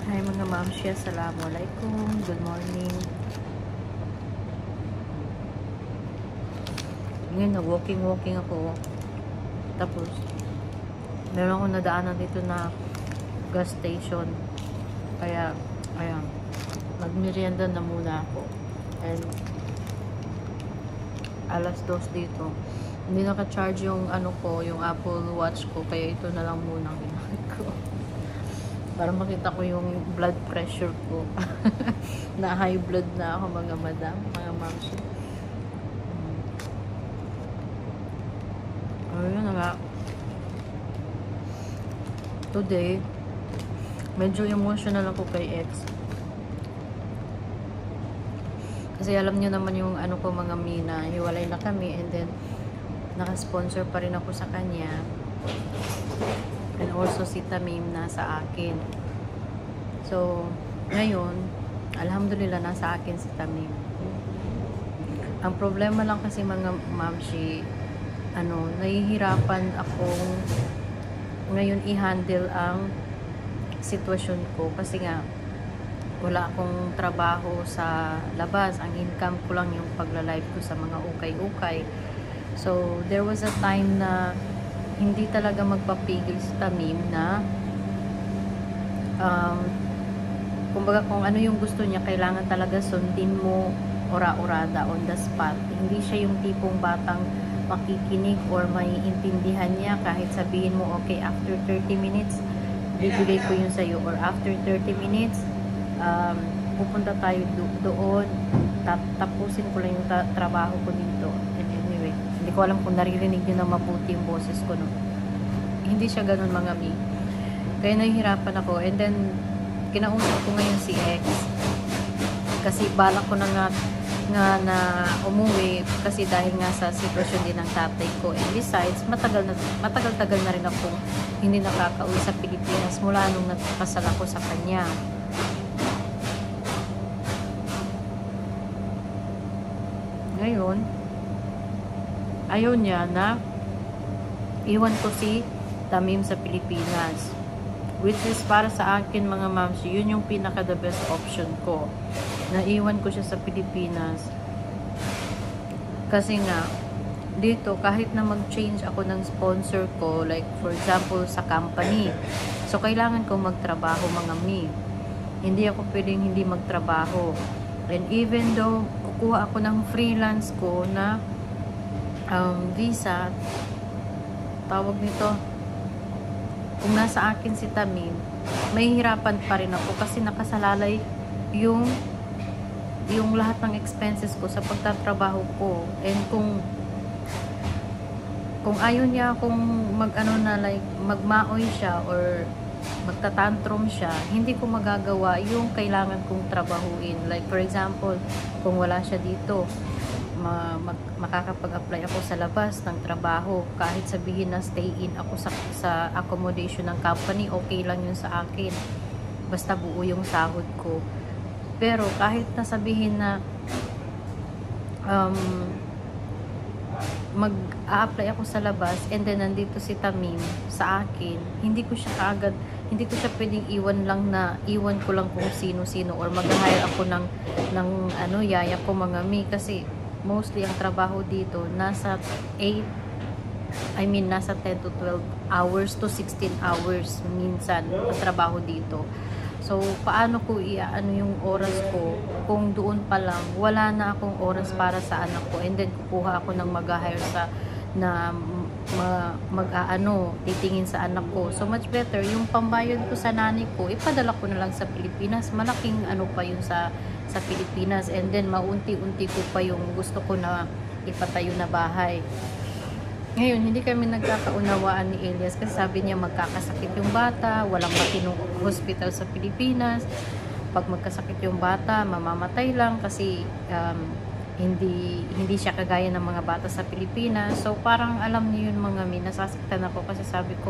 Hi mga mamshi, assalamualaikum, good morning. Ngayon nag-walking ako. Tapos meron akong nadaanan dito na gas station. Kaya ayan, magmerienda na muna ako. And alas 2 dito. Hindi naka-charge yung ano ko, yung Apple Watch ko, kaya ito na lang muna ang ginamit ko. Para makita ko yung blood pressure ko. Na high blood na ako mga madam, mga mamshi. Ayun na nga. Today, medyo emotional ako kay ex. Kasi alam niyo naman yung ano ko mga mina, hiwalay na kami and then naka-sponsor pa rin ako sa kanya. And also si Tamim nasa akin. So, ngayon, alhamdulillah nasa akin si Tamim. Ang problema lang kasi mga mamshi, nahihirapan akong ngayon i-handle ang sitwasyon ko kasi nga wala akong trabaho sa labas. Ang income ko lang yung pagla-live ko sa mga ukay-ukay. So, there was a time na hindi talaga magpapigil si Tamim na kumbaga kung ano yung gusto niya, kailangan talaga sundin mo ora-orada on the spot. Hindi siya yung tipong batang makikinig or maiintindihan niya kahit sabihin mo, okay, after 30 minutes, bibigay ko yun sa'yo. Or after 30 minutes, pupunta tayo doon, tapusin ko lang yung trabaho ko dito. And anyway, hindi ko alam kung naririnig nyo na mabuti yung boses ko, no? Hindi siya ganun mga mi. Kaya nahihirapan ako. And then, kinausap ko ngayon si ex. Kasi balak ko na nga na umuwi kasi dahil nga sa sitwasyon din ng tatay ko. And besides, matagal-tagal na rin ako hindi nakakauwi sa Pilipinas mula nung nakasal ako sa kanya. Ngayon, ayaw niya na iwan ko si Tamim sa Pilipinas. Which is para sa akin mga mamsi, yun yung pinaka the best option ko. Naiwan ko siya sa Pilipinas. Kasi nga, dito kahit na mag-change ako ng sponsor ko, like for example sa company. So kailangan ko magtrabaho mga mi. Hindi ako pwedeng hindi magtrabaho. And even though kukuha ako ng freelance ko na visa, tawag nito, kung nasa akin si Tamim, mahihirapan pa rin ako kasi nakasalalay yung lahat ng expenses ko sa pagtatrabaho ko. And kung ayaw niya akong magmaoy siya or magtatantrum siya, hindi ko magagawa yung kailangan kong trabahuin. Like for example, kung wala siya dito, makakapag-apply ako sa labas ng trabaho. Kahit sabihin na stay in ako sa accommodation ng company, okay lang yun sa akin. Basta buo yung sahod ko. Pero kahit nasabihin na mag-a-apply ako sa labas and then nandito si Tamim sa akin, hindi ko siya pwedeng iwan ko lang kung sino-sino or mag-hire ako ng yaya ko mga mi, kasi mostly ang trabaho dito nasa 10 to 12 hours to 16 hours minsan ang trabaho dito. So paano ko yung oras ko kung doon pa lang wala na akong oras para sa anak ko, and then kukuha ako ng mag-hire titingin sa anak ko. So much better yung pambayad ko sa nanay ko, ipadala ko na lang sa Pilipinas. Malaking pa yun sa Pilipinas, and then maunti-unti ko pa yung gusto ko na ipatayo na bahay. Ngayon, hindi kami nagkakaunawaan ni Elias kasi sabi niya magkakasakit yung bata, walang matinong hospital sa Pilipinas. Pag magkasakit yung bata, mamamatay lang kasi hindi siya kagaya ng mga bata sa Pilipinas. So parang alam niyo yun mga mi, nasasaktan ako kasi sabi ko,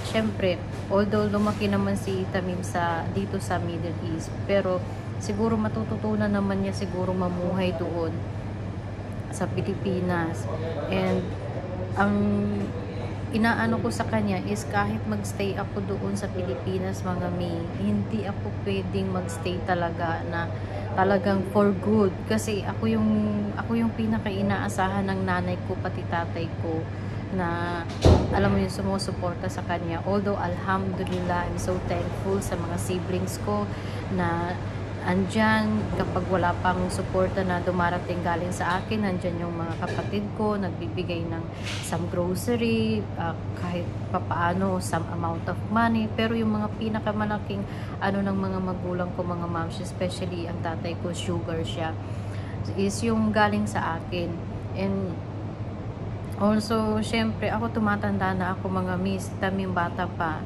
syempre, although lumaki naman si Tamim dito sa Middle East, pero siguro matututunan naman niya siguro mamuhay doon sa Pilipinas. And ang inaano ko sa kanya is kahit magstay ako doon sa Pilipinas mga mi, hindi ako pwedeng magstay talaga na talagang for good kasi ako yung pinaka inaasahan ng nanay ko pati tatay ko na alam mo yung sumusuporta sa kanya. Although alhamdulillah, I'm so thankful sa mga siblings ko na andyan kapag wala pang suporta na dumarating galing sa akin, andyan yung mga kapatid ko nagbibigay ng some grocery, kahit papaano some amount of money. Pero yung mga pinakamalaking ano ng mga magulang ko, mga moms, especially ang tatay ko, sugar siya, is yung galing sa akin. And also syempre ako tumatanda na ako mga miss, taming bata pa,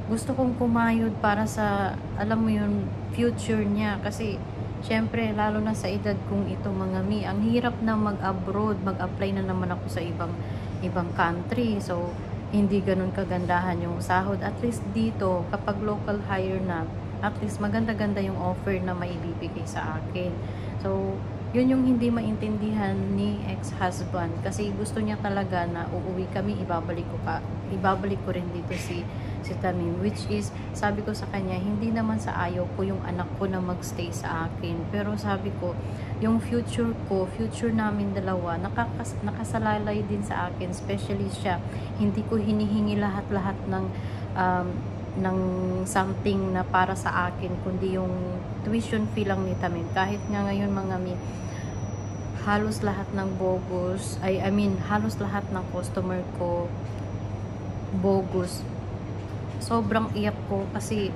gusto kong kumayod para sa, alam mo yun, future niya. Kasi, syempre, lalo na sa edad kong ito mga mi, ang hirap na mag-abroad, mag-apply na naman ako sa ibang country. So, hindi ganun kagandahan yung sahod. At least dito, kapag local hire na, at least maganda-ganda yung offer na maibibigay sa akin. So, yun yung hindi maintindihan ni ex-husband kasi gusto niya talaga na uuwi kami, ibabalik ko rin dito si Tamim, which is sabi ko sa kanya, hindi naman sa ayaw ko yung anak ko na magstay sa akin, pero sabi ko yung future namin dalawa nakasalalay din sa akin, especially siya, hindi ko hinihingi lahat-lahat ng something na para sa akin, kundi yung tuition fee lang ni Tamim. Kahit nga ngayon mga mi, halos lahat ng bogus, halos lahat ng customer ko bogus. Sobrang iyak ko kasi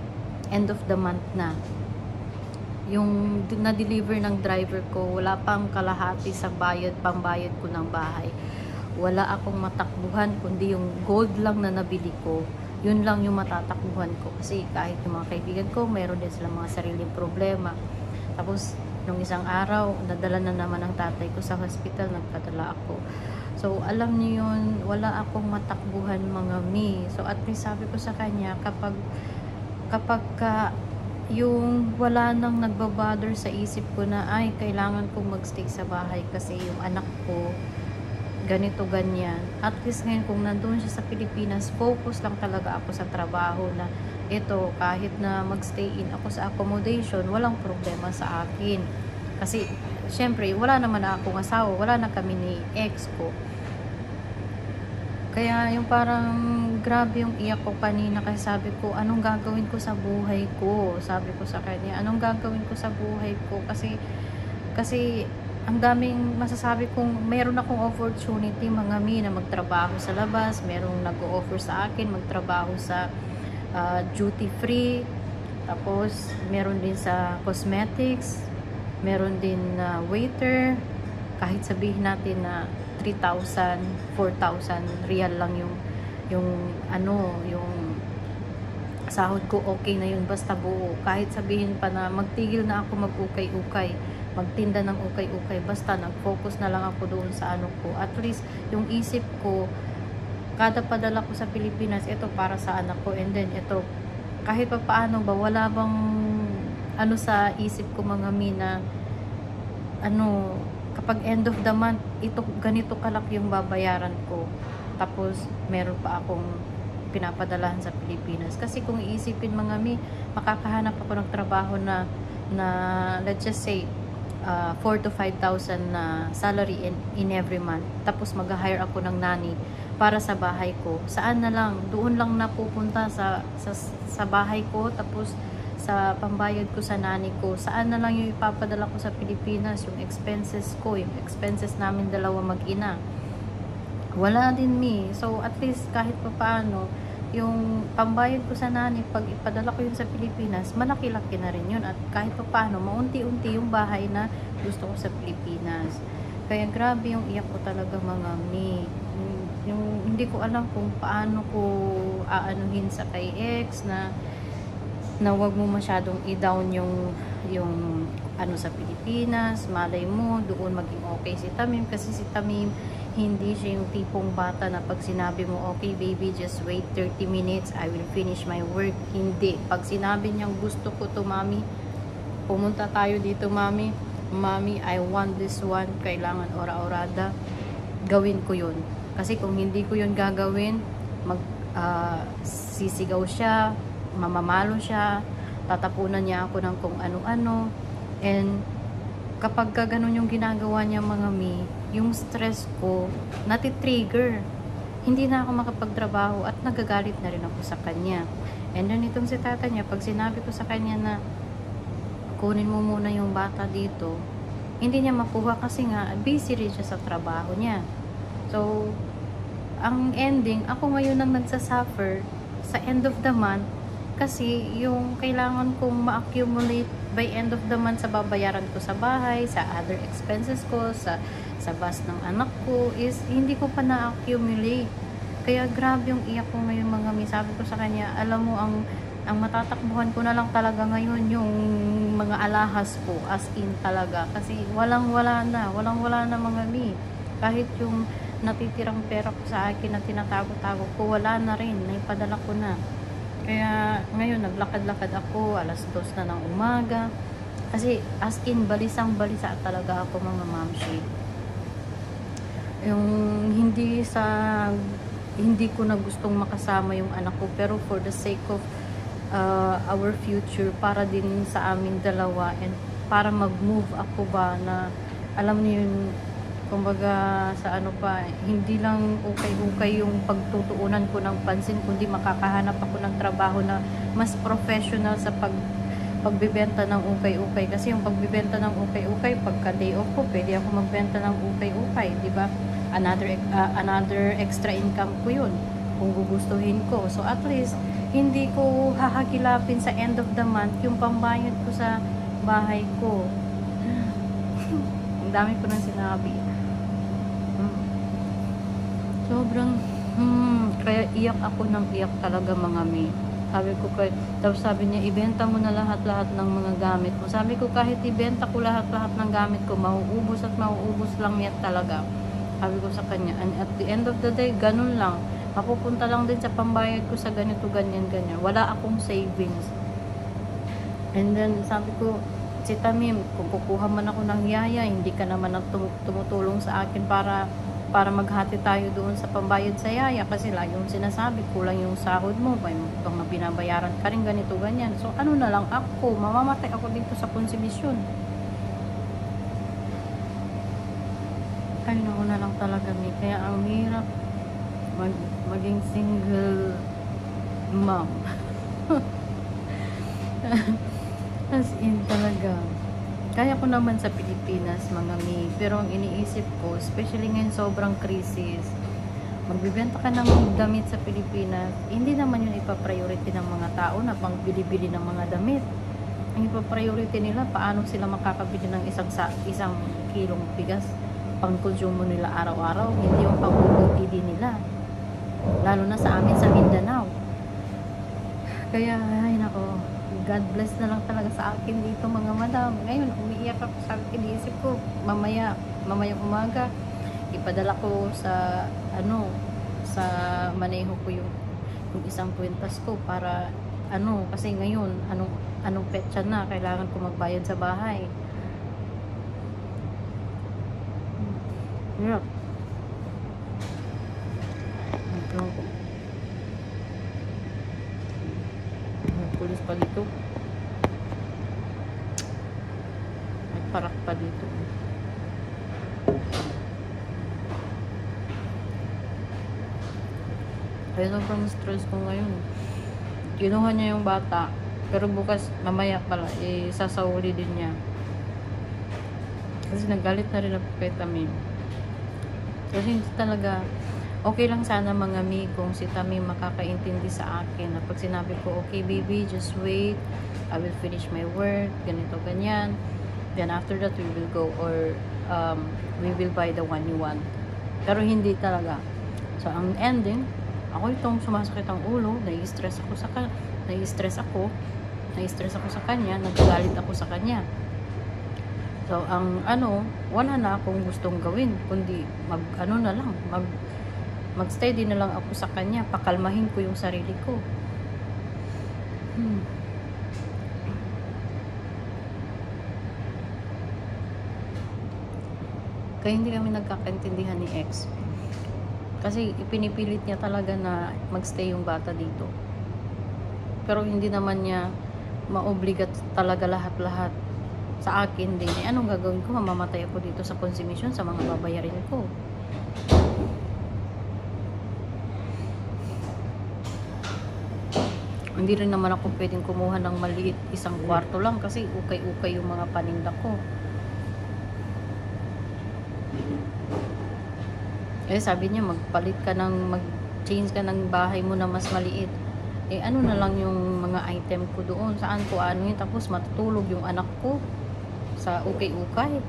end of the month na. Yung na-deliver ng driver ko, wala pang kalahati sa pambayad ko ng bahay. Wala akong matakbuhan, kundi yung gold lang na nabili ko. Yun lang yung matatakbuhan ko. Kasi kahit yung mga kaibigan ko, mayroon din silang mga sariling problema. Tapos, nung isang araw, nadala na naman ng tatay ko sa hospital, nagpadala ako. So, alam niyo yun, wala akong matakbuhan mga mi. So, at least sabi ko sa kanya, kapag yung wala nang nagbabother sa isip ko na, ay, kailangan kong magstay sa bahay kasi yung anak ko, ganito, ganyan. At least ngayon, kung nandun siya sa Pilipinas, focus lang talaga ako sa trabaho na ito, kahit na magstay in ako sa accommodation, walang problema sa akin. Kasi, syempre, wala naman na akong asawa, wala na kami ni ex ko. Kaya yung parang grabe yung iyak ko kanina kasi sabi ko, anong gagawin ko sa buhay ko? Sabi ko sa kanya, anong gagawin ko sa buhay ko? Kasi ang daming masasabi kong meron akong opportunity mga mi na magtrabaho sa labas, merong nag-o-offer sa akin magtrabaho sa duty free, tapos meron din sa cosmetics, meron din na waiter, kahit sabihin natin na 3,000, 4,000 real lang yung sahod ko, okay na yun basta buo. Kahit sabihin pa na magtigil na ako mag-ukay-ukay, magtinda ng ukay-ukay, basta nag-focus na lang ako doon sa ano ko. At least yung isip ko, kada padala ko sa Pilipinas, ito para sa anak ko, and then ito, kahit pa paano ba, wala bang ano sa isip ko mga mina, ano, kapag end of the month, ito, ganito kalaki yung babayaran ko. Tapos, meron pa akong pinapadalahan sa Pilipinas. Kasi kung iisipin mga mi, makakahanap ako ng trabaho na let's just say, 4 to 5,000 na salary in every month. Tapos, mag-hire ako ng nanny para sa bahay ko. Saan na lang? Doon lang napupunta sa bahay ko. Tapos, sa pambayad ko sa nanay ko, saan na lang yung ipapadala ko sa Pilipinas, yung expenses ko, yung expenses namin dalawa mag-ina. Wala din mi. So, at least kahit pa paano, yung pambayad ko sa nanay, pag ipadala ko yun sa Pilipinas, malaki-laki na rin yun. At kahit pa paano, maunti-unti yung bahay na gusto ko sa Pilipinas. Kaya grabe yung iyak ko talaga mga mi. Yung hindi ko alam kung paano ko aanuhin sa kay ex na wag mo masyadong i-down yung ano sa Pilipinas, malay mo doon maging okay si Tamim, kasi si Tamim hindi siya yung tipong bata na pag sinabi mo, okay baby, just wait 30 minutes, I will finish my work. Hindi. Pag sinabi niyang gusto ko to mami, pumunta tayo dito mami, I want this one, kailangan ora-orada, gawin ko yun. Kasi kung hindi ko yun gagawin, sisigaw siya, mamamalo siya, tatapunan niya ako ng kung ano-ano. And kapag ganun yung ginagawa niya mga mi, yung stress ko natitrigger, hindi na ako makapagtrabaho at nagagalit na rin ako sa kanya. And then itong si tata niya, pag sinabi ko sa kanya na kunin mo muna yung bata dito, hindi niya makuha kasi nga busy rin siya sa trabaho niya. So ang ending, ako ngayon ang nagsasuffer sa end of the month kasi yung kailangan kong ma-accumulate by end of the month sa babayaran ko sa bahay, sa other expenses ko, sa bus ng anak ko is hindi ko pa na-accumulate. Kaya grabe yung iyak ko ngayon mga mi. Sabi ko sa kanya, alam mo ang matatakbuhan ko na lang talaga ngayon yung mga alahas ko, as in talaga, kasi walang-wala na mga mi. Kahit yung natitirang pera ko sa akin na tinatago-tago ko, wala na rin, naipadala ko na. Kaya ngayon naglakad-lakad ako, 2:00 na ng umaga, kasi as in balisang balisa talaga ako mga mamshi. Yung hindi ko na gustong makasama yung anak ko, pero for the sake of our future, para din sa aming dalawa, and para mag-move ako ba na alam niyo yun, kumbaga sa ano pa, hindi lang ukay-ukay yung pagtutuunan ko ng pansin, kundi makakahanap ako ng trabaho na mas professional sa pagbibenta ng ukay-ukay. Kasi yung pagbibenta ng ukay-ukay, pagka day off ko, pwede ako magbenta ng ukay-ukay, di ba? Another extra income ko yun kung gugustuhin ko. So at least hindi ko hahagilapin sa end of the month yung pambayad ko sa bahay ko. Ang dami ko nang sinabi. Sobrang kaya iyak ako ng iyak talaga mga mi. Sabi ko tapos sabi niya, ibenta mo na lahat-lahat ng mga gamit mo. Sabi ko, kahit ibenta ko lahat-lahat ng gamit ko, mauubos at mauubos lang yan talaga. Sabi ko sa kanya, and at the end of the day, ganun lang. Mapupunta lang din sa pambayad ko sa ganito, ganyan. Wala akong savings. And then sabi ko, si Tamim, kung kukuha man ako ng yaya, hindi ka naman tumutulong sa akin para maghati tayo doon sa pambayad sa yaya, kasi lagi yung sinasabi, kulang yung sahod mo, may mga binabayaran ka rin, ganito, ganyan. So ano na lang ako, mamamatay ako dito sa konsibisyon. Ay, naku na lang talaga, mi. Kaya ang hirap maging single mom. As in talaga. Kaya ko naman sa Pilipinas mga mi, pero ang iniisip ko, especially ngayon sobrang krisis, magbibenta ka ng damit sa Pilipinas, hindi naman yun ipa-priority ng mga tao na pang bili-bili ng mga damit. Ang ipa-priority nila, paano sila makakabili ng isang kilong bigas pang konsumo nila araw-araw, hindi yung pang-OOTD nila, lalo na sa amin sa Mindanao. Kaya ay nako, God bless na lang talaga sa akin dito mga madam. Ngayon umiiyak ako, sa iniisip ko, mamayang umaga ipadala ko sa sa maneho ko yung isang kwintas ko para kasi ngayon anong petsa na, kailangan ko magbayad sa bahay. Yeah. Pulis pa dito. May parak pa dito. Kaya sobrang stress ko ngayon. Kinuha niya yung bata, pero bukas, mamaya pala, sasawuli din niya. Kasi nagalit na rin ako kay Tamim. Kasi hindi talaga, okay lang sana mga mi kung si Tamim makakaintindi sa akin na pag sinabi ko, okay baby, just wait, I will finish my work, ganito, ganyan. Then after that, we will go, or we will buy the one you want. Pero hindi talaga. So, ang ending, ako itong sumasakit ang ulo, nai-stress ako sa kanya, nagagalit ako sa kanya. So, ang wala na akong gustong gawin, kundi magstay din na lang ako sa kanya, pakalmahin ko yung sarili ko. Kaya hindi kami nagkakaintindihan ni ex. Kasi ipinipilit niya talaga na magstay yung bata dito. Pero hindi naman niya maobligat talaga lahat-lahat sa akin din. Eh, anong gagawin ko? Mamamatay ako dito sa consumption sa mga babayarin ko. Hindi rin naman ako pwedeng kumuha ng maliit, isang kwarto lang kasi ukay-ukay yung mga paninda ko. Eh sabi niya mag-change ka ng bahay mo na mas maliit. Eh ano na lang yung mga item ko doon, saan ko ano yun, tapos matutulog yung anak ko sa ukay-ukay.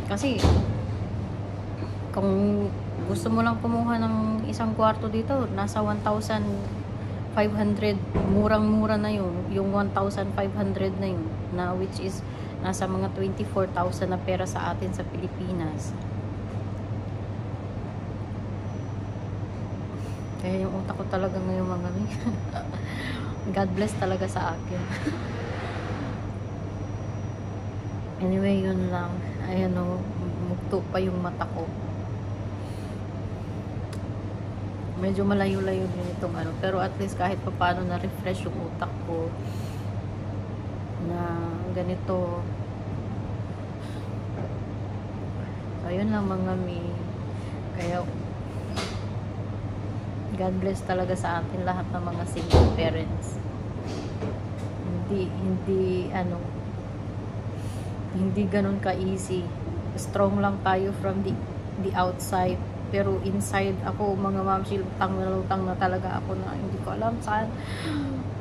Kasi kung gusto mo lang kumuha ng isang kwarto dito, nasa 1,500, murang-mura na yun, yung 1,500 na yun, na which is nasa mga 24,000 na pera sa atin sa Pilipinas. Kaya yung utak ko talaga ngayon mga mi. God bless talaga sa akin. Anyway, yun lang. Ayan o, mugto pa yung mata ko. Medyo malayo-layo din itong ano. Pero at least kahit pa paano na-refresh yung utak ko na ganito. So, yun lang mga mi. Kaya God bless talaga sa atin lahat ng mga single parents. Hindi ganun ka-easy. Strong lang tayo from the outside. Pero inside ako, mga mamsi, lutang na talaga ako na hindi ko alam saan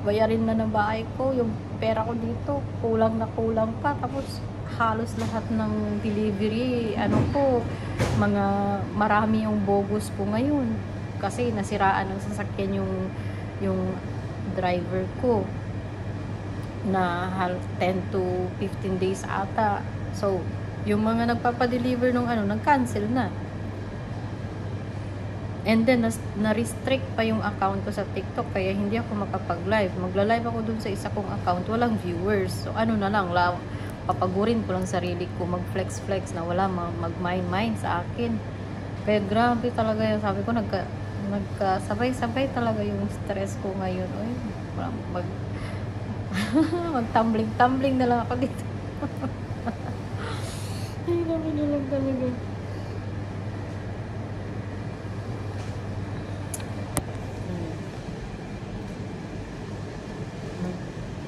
bayarin na ng bahay ko. Yung pera ko dito, kulang na kulang pa. Tapos halos lahat ng delivery, marami yung bogus ko ngayon. Kasi nasiraan ng sasakyan yung driver ko na 10 to 15 days ata. So, yung mga nagpapadeliver nung nag-cancel na. And then, na-restrict pa yung account ko sa TikTok, kaya hindi ako makapag-live. Magla-live ako dun sa isa kong account, walang viewers. So, papagurin ko lang sarili ko, mag-flex na wala mag-mind sa akin. Kaya grabe talaga yun. Sabi ko, nagkasabay-sabay talaga yung stress ko ngayon. Oy, mag-tumbling na lang ako dito. Ay, naman na lang talaga.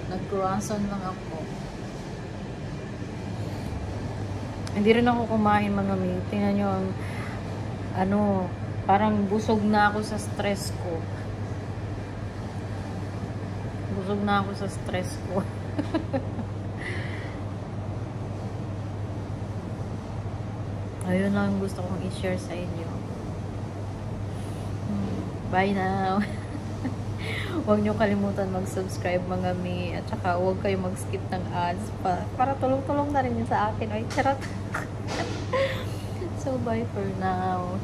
Nag-croissant lang ako. Hindi rin ako kumain mga may. Tingnan nyo ang parang busog na ako sa stress ko. Busog na ako sa stress ko. Ayun lang gusto kong i-share sa inyo. Bye now. Huwag nyo kalimutan mag-subscribe mga mi. At saka huwag kayo mag-skip ng ads para tulong-tulong na rin yun sa akin. Ay, charot. So bye for now.